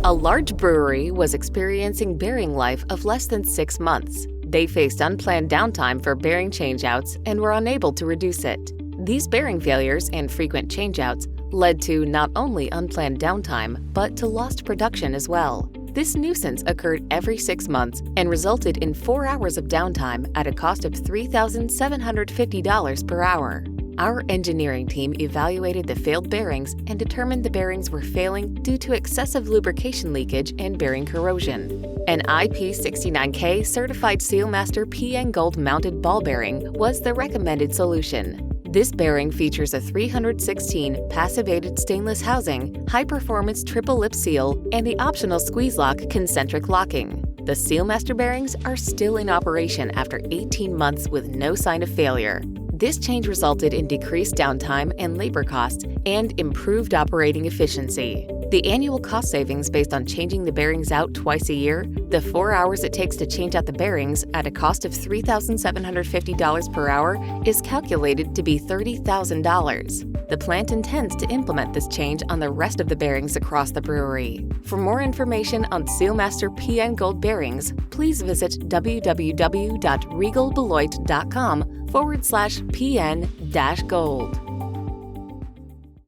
A large brewery was experiencing bearing life of less than 6 months. They faced unplanned downtime for bearing changeouts and were unable to reduce it. These bearing failures and frequent changeouts led to not only unplanned downtime, but to lost production as well. This nuisance occurred every 6 months and resulted in 4 hours of downtime at a cost of $3,750 per hour. Our engineering team evaluated the failed bearings and determined the bearings were failing due to excessive lubrication leakage and bearing corrosion. An IP69K certified Sealmaster PN Gold mounted ball bearing was the recommended solution. This bearing features a 316 passivated stainless housing, high-performance triple lip seal, and the optional squeeze lock concentric locking. The Sealmaster bearings are still in operation after 18 months with no sign of failure. This change resulted in decreased downtime and labor costs and improved operating efficiency. The annual cost savings based on changing the bearings out twice a year, the 4 hours it takes to change out the bearings at a cost of $3,750 per hour is calculated to be $30,000. The plant intends to implement this change on the rest of the bearings across the brewery. For more information on Sealmaster PN Gold bearings, please visit www.regalbeloit.com/PN-Gold.